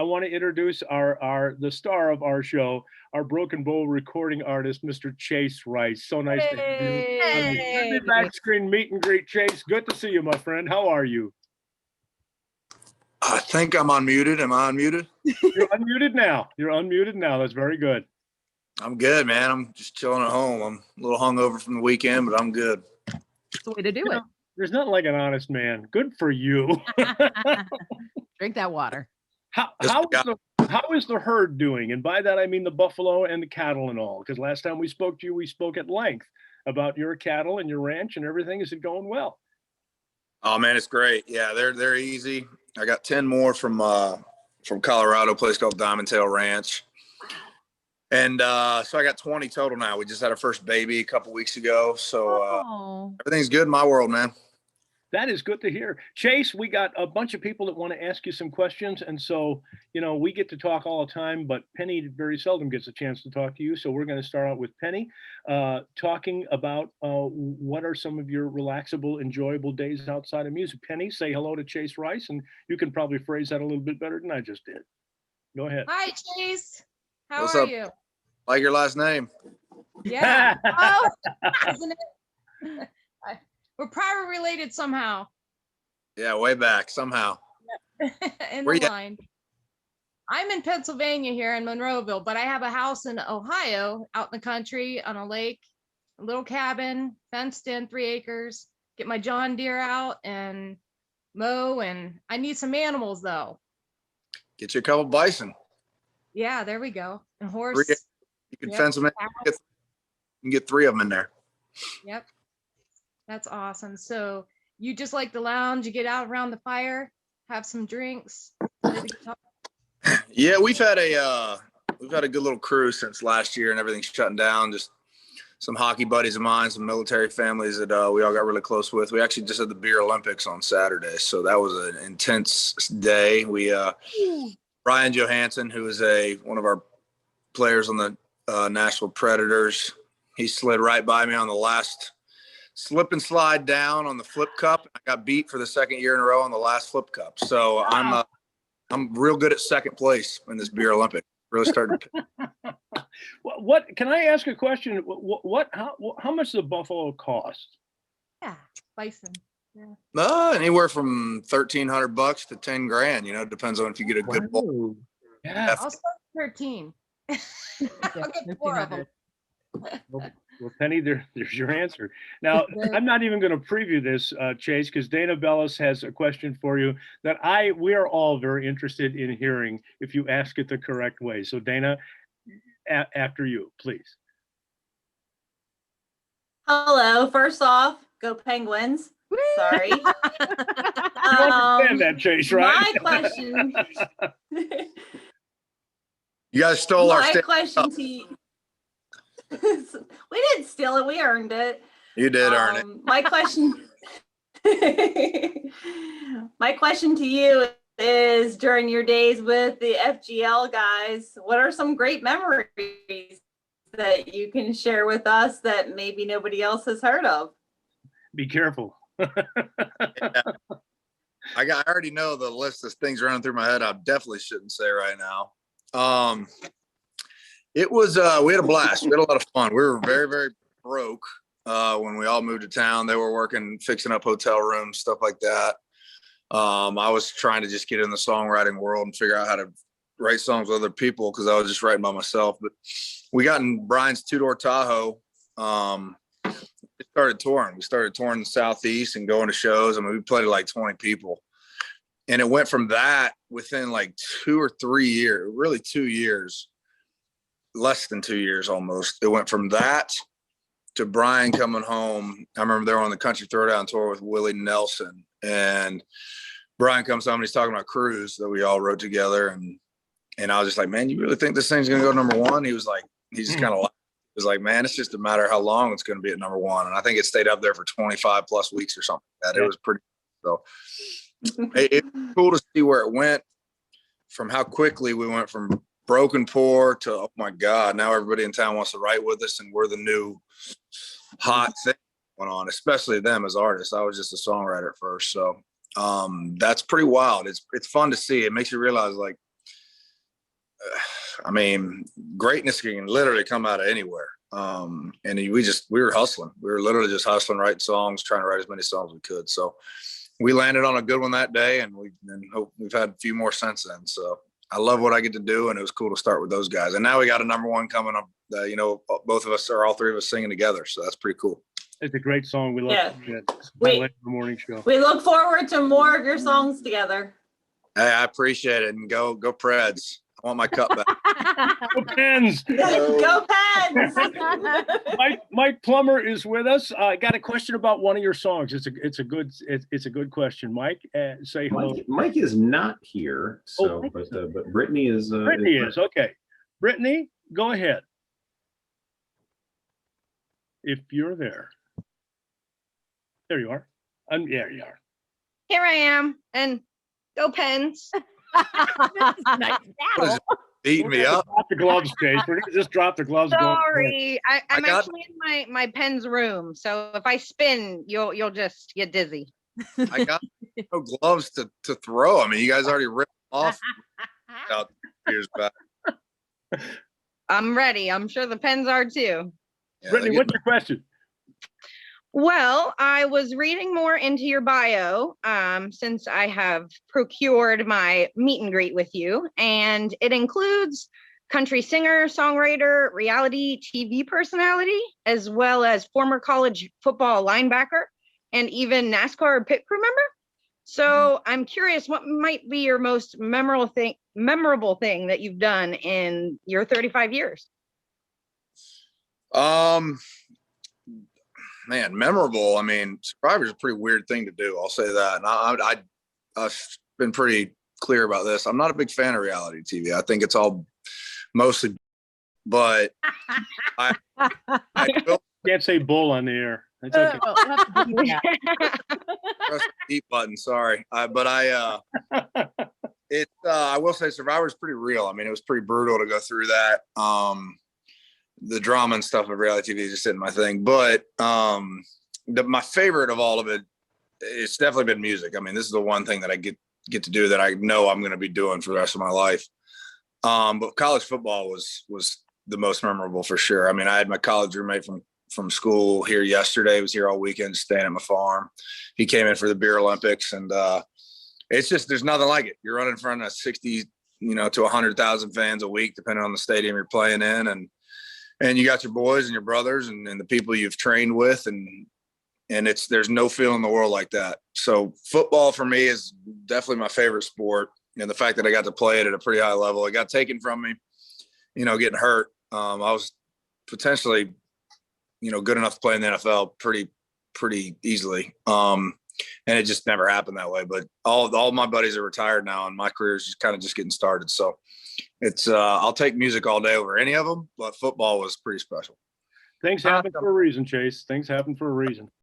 I want to introduce the star of our show, our Broken Bowl recording artist, Mr. Chase Rice. So nice to have you on the Hey. Sunday Back Screen Meet and Greet. Chase, good to see you, my friend. How are you? I think I'm unmuted. Am I unmuted? You're unmuted now. You're unmuted now. That's very good. I'm good, man. I'm just chilling at home. I'm a little hungover from the weekend, but I'm good. It's the way to do it. There's nothing like an honest man. Good for you. Drink that water. How is the herd doing? And by that, I mean the buffalo and the cattle and all. Because last time we spoke to you, we spoke at length about your cattle and your ranch and everything. Is it going well? Oh man, it's great. Yeah, they're easy. I got 10 more from Colorado, a place called Diamond Tail Ranch. And so I got 20 total now. We just had our first baby a couple weeks ago. So everything's good in my world, man. That is good to hear. Chase, we got a bunch of people that want to ask you some questions. And so, we get to talk all the time, but Penny very seldom gets a chance to talk to you. So we're going to start out with Penny, talking about what are some of your relaxable, enjoyable days outside of music. Penny, say hello to Chase Rice, and you can probably phrase that a little bit better than I just did. Go ahead. Hi, Chase. How What's are up? you? Like your last name? Yeah. Oh, isn't it? We're probably related somehow. Yeah, way back somehow. In Where the you at? line. I'm in Pennsylvania here in Monroeville, but I have a house in Ohio out in the country on a lake, a little cabin, fenced in, 3 acres. Get my John Deere out and mow, and I need some animals though. Get you a couple bison. Yeah, there we go. And horse. You can fence them in. You can get 3 of them in there. Yep. That's awesome. So you just like the lounge, you get out around the fire, have some drinks. Yeah, we've had a good little cruise since last year and everything's shutting down. Just some hockey buddies of mine, some military families that we all got really close with. We actually just had the Beer Olympics on Saturday, so that was an intense day. We Brian Johansson, who is one of our players on the Nashville Predators, he slid right by me on the last slip and slide down on the flip cup. I got beat for the 2nd year in a row on the last flip cup. So wow. I'm real good at 2nd place in this Beer Olympic. Really starting to. What can I ask a question? How much does a buffalo cost? Yeah, bison. Yeah. Anywhere from $1,300 to $10,000. It depends on if you get a good bull. Yeah, I'll start 13. I'll get 4 of them. Well, Penny, there's your answer. Now, I'm not even going to preview this, Chase, because Dana Bellis has a question for you that we are all very interested in hearing if you ask it the correct way. So, Dana, after you, please. Hello. First off, go Penguins. Sorry. You understand that, Chase, right? My question. You guys stole our question to you. We didn't steal it. We earned it. You did earn it. My question. My question to you is: during your days with the FGL guys, what are some great memories that you can share with us that maybe nobody else has heard of? Be careful. Yeah. I already know the list of things running through my head. I definitely shouldn't say right now. It was, we had a blast. We had a lot of fun. We were very, very broke when we all moved to town. They were working, fixing up hotel rooms, stuff like that. I was trying to just get in the songwriting world and figure out how to write songs with other people because I was just writing by myself. But we got in Brian's 2-door Tahoe. We started touring. We started touring the Southeast and going to shows. I mean, we played to like 20 people. And it went from that within like 2 or 3 years, really 2 years. Less than 2 years almost. It went from that to Brian coming home. I remember they were on the Country Throwdown tour with Willie Nelson, and Brian comes home and he's talking about Cruise that we all wrote together, and I was just like, man, you really think this thing's gonna go #1? He was like, he just kind of he was like, man, it's just a matter of how long it's gonna be at #1, and I think it stayed up there for 25 plus weeks or something like that. It was pretty so. It's cool to see where it went, from how quickly we went from broken poor to, oh my God, now everybody in town wants to write with us and we're the new hot thing going on, especially them as artists. I was just a songwriter at first. So that's pretty wild. It's fun to see. It makes you realize like I mean, greatness can literally come out of anywhere. And we were hustling. We were literally just hustling, writing songs, trying to write as many songs as we could. So we landed on a good one that day, and we've had a few more since then. So I love what I get to do, and it was cool to start with those guys. And now we got a number one coming up. Both of us, or all three of us, singing together. So that's pretty cool. It's a great song. We love Yeah. it. We- Highlight of the morning show. We look forward to more of your songs together. Hey, I appreciate it, and go Preds. I want my cup back. Go Pens. Go Pens! Mike Plummer is with us. I got a question about one of your songs. It's a good question. Mike, say hello. Mike is not here, so but Brittany is. Brittany is okay. Brittany, go ahead. If you're there. There you are. There you are. Here I am, and go Pens. What is it, beating me up? Drop the gloves, Chase. We're gonna just drop the gloves. Sorry, I'm got- actually in my Pens room, so if I spin, you'll just get dizzy. I got no gloves to throw. I mean, you guys already ripped off out years back. I'm ready. I'm sure the Pens are too. Yeah, Brittany, what's your question? Well, I was reading more into your bio since I have procured my meet and greet with you, and it includes country singer, songwriter, reality TV personality, as well as former college football linebacker, and even NASCAR pit crew member. So I'm curious, what might be your most memorable thing that you've done in your 35 years? Man, memorable. I mean, Survivor's a pretty weird thing to do. I'll say that. And I've been pretty clear about this. I'm not a big fan of reality TV. I think it's all mostly, but I will Can't say bull on the air. That's okay. press the eat button. Sorry. I will say Survivor's pretty real. I mean, it was pretty brutal to go through that. The drama and stuff of reality TV just isn't my thing. But my favorite of all of it, it's definitely been music. I mean, this is the one thing that I get to do that I know I'm going to be doing for the rest of my life. But college football was the most memorable for sure. I mean, I had my college roommate from school here yesterday. He was here all weekend, staying at my farm. He came in for the Beer Olympics, and it's just, there's nothing like it. You're running in front of 60, to 100,000 fans a week, depending on the stadium you're playing in. And you got your boys and your brothers and the people you've trained with, and there's no feeling in the world like that. So football for me is definitely my favorite sport. And the fact that I got to play it at a pretty high level, it got taken from me, getting hurt. I was potentially, good enough to play in the NFL pretty easily. And it just never happened that way. But all my buddies are retired now, and my career is just getting started. So it's I'll take music all day over any of them, but football was pretty special. Things happen for a reason, Chase. Things happen for a reason.